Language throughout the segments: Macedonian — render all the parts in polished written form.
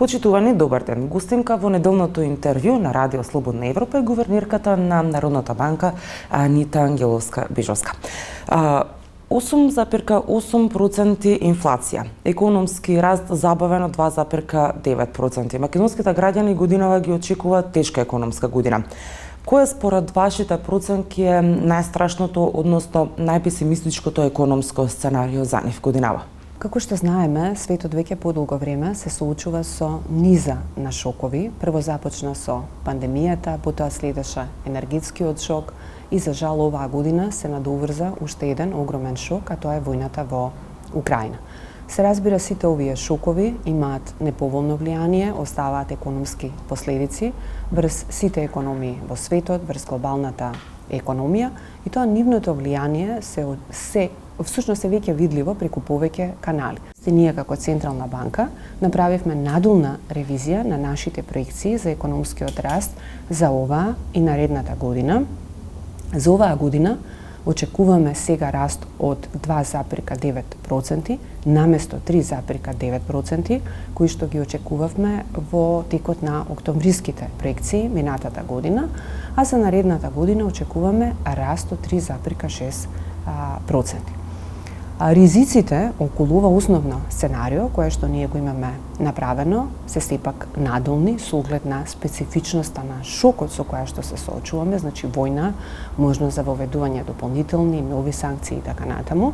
Почитувани, добар ден. Гостинка во неделното интервју на Радио Слободна Европа е гувернерката на Народната банка Анита Ангеловска-Бежовска. 8,8% инфлација, економски раст забавен од 2,9%. Македонските граѓани годинава ги очекуваат тешка економска година. Кој според вашите проценки е најстрашното, односно најпесимистичкото економско сценарио за нив годинава? Како што знаеме, светот веќе подолго време се соочува со низа на шокови. Прво започна со пандемијата, потоа следеше енергетскиот шок и за жал оваа година се надоврза уште еден огромен шок, а тоа е војната во Украина. Се разбира, сите овие шокови имаат неповолно влијание, оставаат економски последици врз сите економии во светот, врз глобалната економија, и тоа нивното влијание всушност е веќе видливо преку повеќе канали. Ние како Централна банка направивме надолна ревизија на нашите проекции за економскиот раст за оваа и наредната година. За оваа година очекуваме сега раст од 2,9% наместо 3,9%, кои што ги очекувавме во текот на октомвриските проекции минатата година, а за наредната година очекуваме раст од 3,6%. Ризиците околу ова основно сценарио, кое што ние го имаме направено, се сепак надолни со оглед на специфичноста на шокот со која што се соочуваме, значи војна, можност за воведување дополнителни нови санкции и така натаму.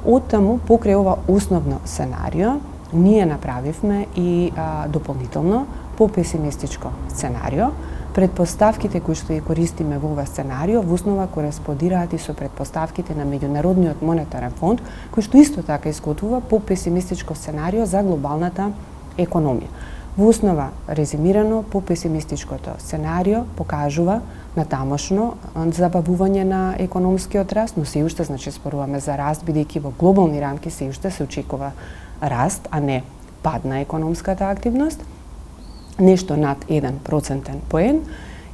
Оттаму, покрај ова основно сценарио, ние направивме и дополнително попесимистичко сценарио. Предпоставките кои што ги користиме во ова сценарио во основа кореспондираат и со предпоставките на Меѓународниот монетарен фонд, кој што исто така изготвува попесимистичко сценарио за глобалната економија. Во основа, резимирано, попесимистичкото сценарио покажува натамошно забавување на економскиот раст, но се уште зборуваме за раст, бидејќи во глобални рамки се уште се очекува раст, а не пад на економската активност, нешто над 1% поен,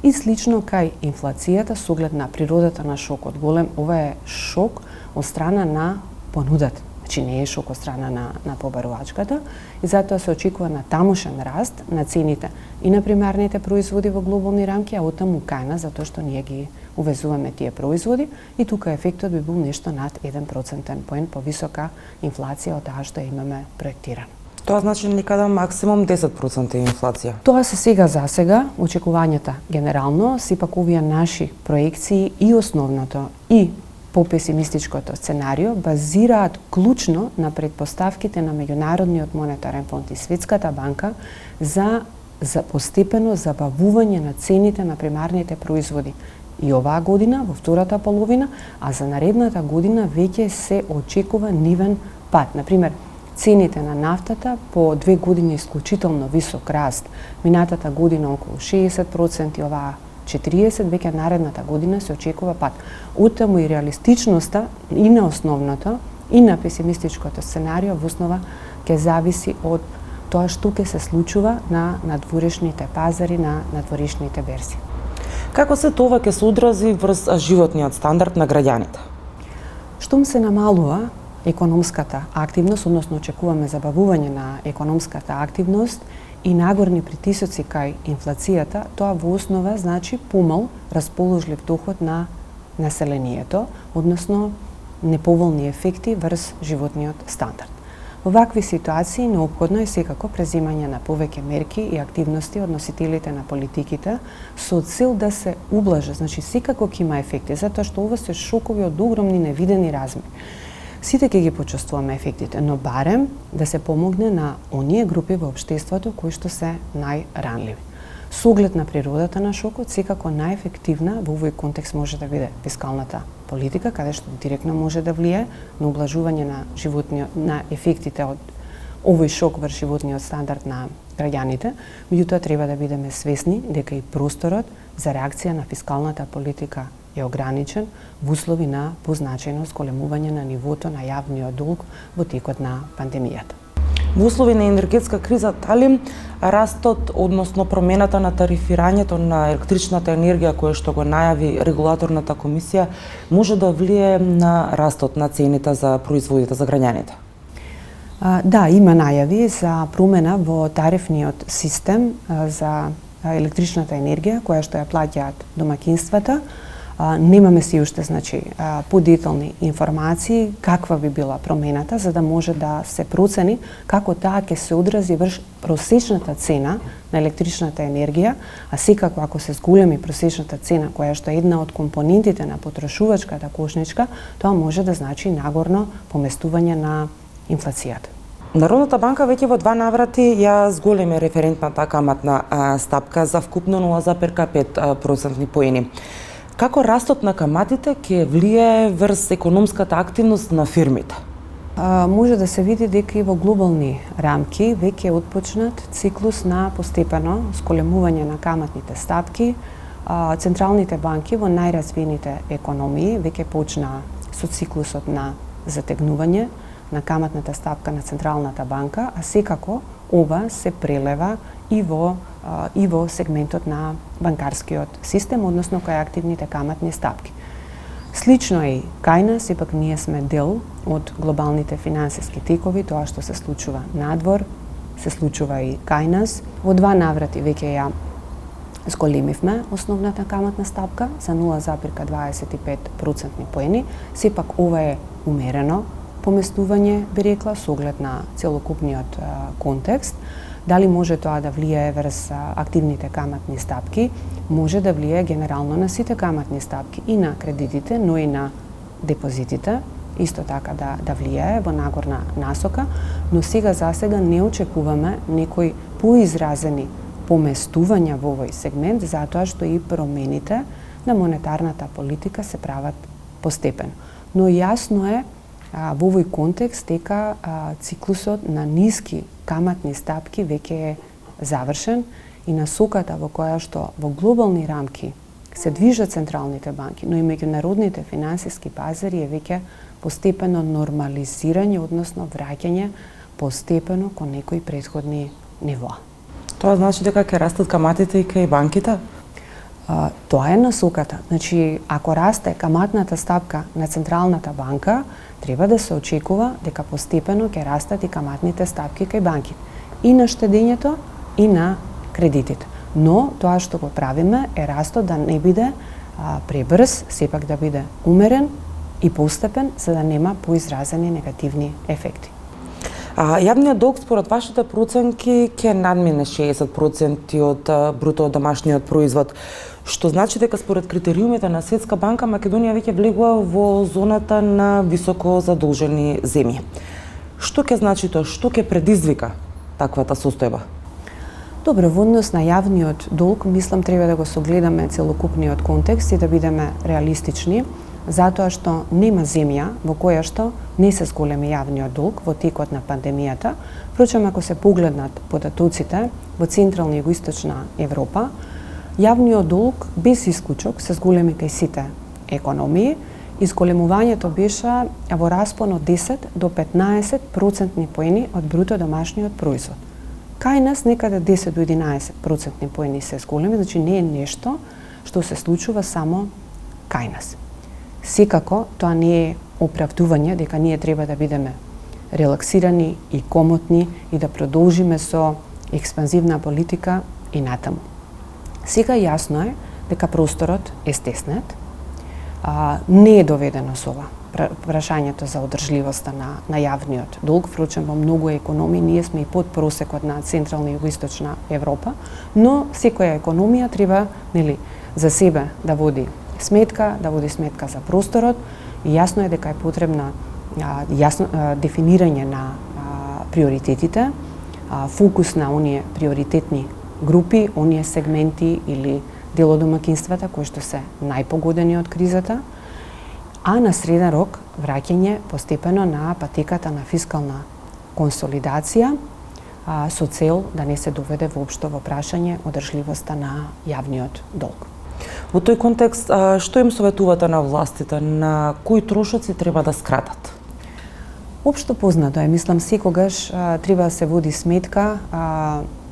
и слично кај инфлацијата со оглед на природата на шокот. Голем, ова е шок од страна на понудата, значи не е шок од страна на побарувачката, и затоа се очекува на тамошен раст на цените и на примерните производи во глобални рамки, а оттаму кај нас, затоа што ние ги увезуваме тие производи, и тука ефектот би бил нешто над 1% поен повисока инфлација од таа што имаме проектирано. Тоа значи некаде максимум 10% инфлација. Тоа се сега за сега, очекувањата генерално, сепак овие наши проекции и основното и попесимистичкото сценарио базираат клучно на предпоставките на Меѓународниот монетарен фонд и Светската банка за постепено забавување на цените на примарните производи. И оваа година, во втората половина, а за наредната година веќе се очекува нивен пад. Например, цените на нафтата по 2 години исклучително висок раст. Минатата година околу 60%, оваа 40%, веќе наредната година се очекува пад. Оттаму и реалистичноста и на основното и на песимистичкото сценарио во основа ќе зависи од тоа што ќе се случува на надворешните пазари, на надворешните берзи. Како се тоа ќе се одрази врз животниот стандард на граѓаните? Штом се намалува економската активност, односно очекуваме забавување на економската активност и нагорни притисоци кај инфлацијата, тоа во основа значи помал расположлив доход на населението, односно неповолни ефекти врз животниот стандард. Во вакви ситуации неопходно е секако презимање на повеќе мерки и активности од носителите на политиките со цел да се ублажи, значи секако ќе има ефекти, затоа што ова се шокови од огромни невидени размери. Сите ќе ги почувствуваме ефектите, но барем да се помогне на оние групи во општеството кои што се најранливи. Со оглед на природата на шокот, секако најефективна во овој контекст може да биде фискалната политика, каде што директно може да влие на ублажување на ефектите од овој шок врз животниот стандард на граѓаните, меѓутоа треба да бидеме свесни дека и просторот за реакција на фискалната политика е ограничен во услови на позначајно зголемување на нивото на јавниот долг во текот на пандемијата. Во услови на енергетска криза, дали растот, односно промената на тарифирањето на електричната енергија која што го најави регулаторната комисија може да влие на растот на цените за производите за граѓаните? Да, има најави за промена во тарифниот систем за електричната енергија која што ја плаќаат домаќинствата. Немаме си уште подетални информации каква би била промената за да може да се процени како таа ќе се одрази врз просечната цена на електричната енергија, а секако ако се зголеми просечната цена која што е една од компонентите на потрошувачката кошничка, тоа може да значи нагорно поместување на инфлацијата. Народната банка веќе во 2 наврати ја зголеми референтната каматна стапка за вкупно 0,5% поени. Како растот на каматите ќе влие врз економската активност на фирмите? Може да се види дека и во глобални рамки веќе е отпочнат циклус на постепено сколемување на каматните стапки. Централните банки во најразвиените економии веќе почнаа со циклусот на затегнување на каматната стапка на Централната банка, а секако ова се прелева и во сегментот на банкарскиот систем, односно кај активните каматни стапки. Слично е и кај нас, сепак ние сме дел од глобалните финансиски текови, тоа што се случува надвор, се случува и кај нас. Во 2 наврати веќе ја зголемивме основната каматна стапка за 0,25% поени, сепак ова е умерено поместување, би рекла, со оглед на целокупниот контекст. Дали може тоа да влијае врз активните каматни стапки? Може да влијае генерално на сите каматни стапки, и на кредитите, но и на депозитите, исто така да влијае во нагорна насока, но сега засега не очекуваме некои поизразени поместувања во овој сегмент, затоа што и промените на монетарната политика се прават постепено. Но јасно е во овој контекст дека циклусот на ниски каматни стапки веќе е завршен и насоката во која што во глобални рамки се движат централните банки, но и меѓународните финансиски пазари е веќе постепено нормализирање, односно враќање постепено кон некои претходни нивоа. Тоа значи дека ќе растат каматите и кај банките? Тоа е насоката. Значи, ако расте каматната стапка на Централната банка, треба да се очекува дека постепено ќе растат и каматните стапки кај банките. И на штедењето, и на кредитите. Но тоа што го правиме е растот да не биде пребрз, сепак да биде умерен и постепен, за да нема поизразени негативни ефекти. Јавниот долг според вашите проценки ќе надмине 60% од бруто домашниот производ, што значи дека според критериумите на Светска банка Македонија веќе влегува во зоната на високо задолжени земји. Што ќе значи тоа? Што ќе предизвика таквата состојба? Добро, во однос на јавниот долг, мислам треба да го согледаме целокупниот контекст и да бидеме реалистични, затоа што нема земја во која што не се зголеми јавниот долг во текот на пандемијата. Впрочем, ако се погледнат податоците во Централна и Југоисточна Европа, јавниот долг без исклучок се зголеми кај сите економии и зголемувањето беше во распон од 10 до 15% поени од бруто домашниот производ. Кај нас некаде 10 до 11% поени се зголеми, значи не е нешто што се случува само кај нас. Секако, тоа не е оправдување дека ние треба да бидеме релаксирани и комотни и да продолжиме со експанзивна политика и натаму. Сега јасно е дека просторот е стеснет, не е доведено со ова прашањето за одржливоста на јавниот долг, впрочем во многу економии ние сме и под просекот на Централна и Југоисточна Европа, но секоја економија треба за себе да води сметка за просторот и јасно е дека е потребна дефинирање на приоритетите, фокус на оние приоритетни групи, оние сегменти или дел од домаќинствата кои што се најпогодени од кризата, а на среден рок враќање постепено на патеката на фискална консолидација со цел да не се доведе воопшто во прашање одржливоста на јавниот долг. Во тој контекст, што им советувате на властите, на кои трошоци треба да скратат? Општо познато е, мислам, секогаш треба да се води сметка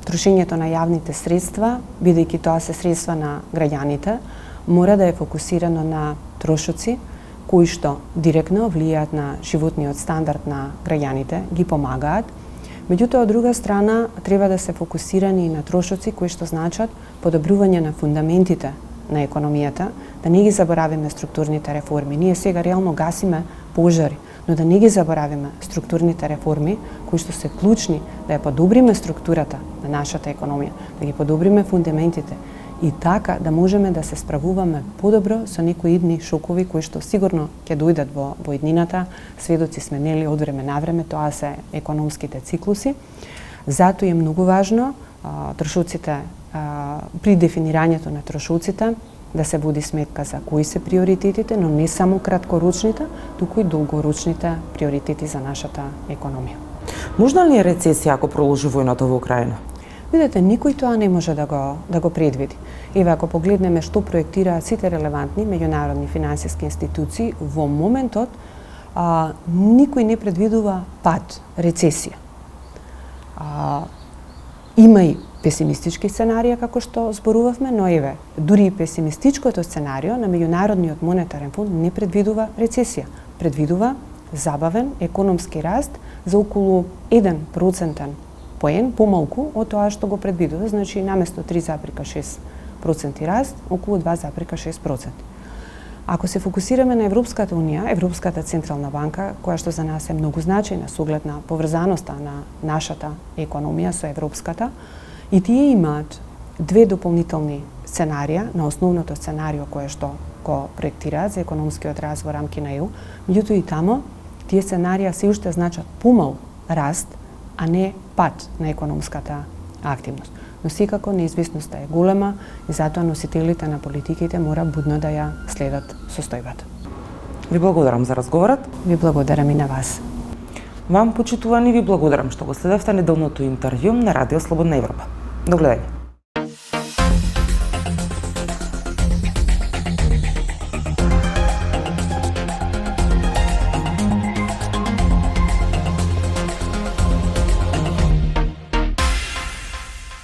трошењето на јавните средства, бидејќи тоа се средства на граѓаните, мора да е фокусирано на трошоци кои што директно влијаат на животниот стандард на граѓаните, ги помагаат. Меѓутоа, од друга страна, треба да се фокусирани и на трошоци кои што значат подобрување на фундаментите на економијата, да не ги заборавиме структурните реформи. Ние сега реално гасиме пожари, но да не ги заборавиме структурните реформи кои што се клучни да ја подобриме структурата на нашата економија, да ги подобриме фундаментите и така да можеме да се справуваме подобро со некои идни шокови кои што сигурно ќе дојдат во иднината. Сведоци сме нели од време на време, тоа се економските циклуси. Затоа е многу важно трошоците при дефинирањето на трошоците да се води сметка за кои се приоритетите, но не само краткорочните, туку и долгорочните приоритети за нашата економија. Можна ли е рецесија ако продолжи војната во Украина? Видете, никој тоа не може да го предвиди. Еве, ако погледнеме што проектираат сите релевантни меѓународни финансиски институции, во моментот никој не предвидува пад, рецесија. Има и песимистички сценарија, како што зборувавме, но еве, дури и песимистичкото сценарио на Меѓународниот монетарен фонд не предвидува рецесија. Предвидува забавен економски раст за околу 1% поен помалку од тоа што го предвидува, значи наместо 3,6% раст, околу 2,6%. Ако се фокусираме на Европската Унија, Европската Централна банка, која што за нас е многу значајна со оглед на поврзаноста на нашата економија со европската, и тие имаат две дополнителни сценарија на основното сценарио кое што го проектираат за економскиот развој рамки на ЕУ, меѓутоа и тамо тие сценарија се уште значат помал раст, а не пад на економската активност. Но секако неизвестноста е голема и затоа носителите на политиките мора будно да ја следат состојбата. Ви благодарам за разговорот. Ви благодарам и на вас. Вам, почитувани, ви благодарам што го следевте неделното интервју на Радио Слободна Европа. До гледање.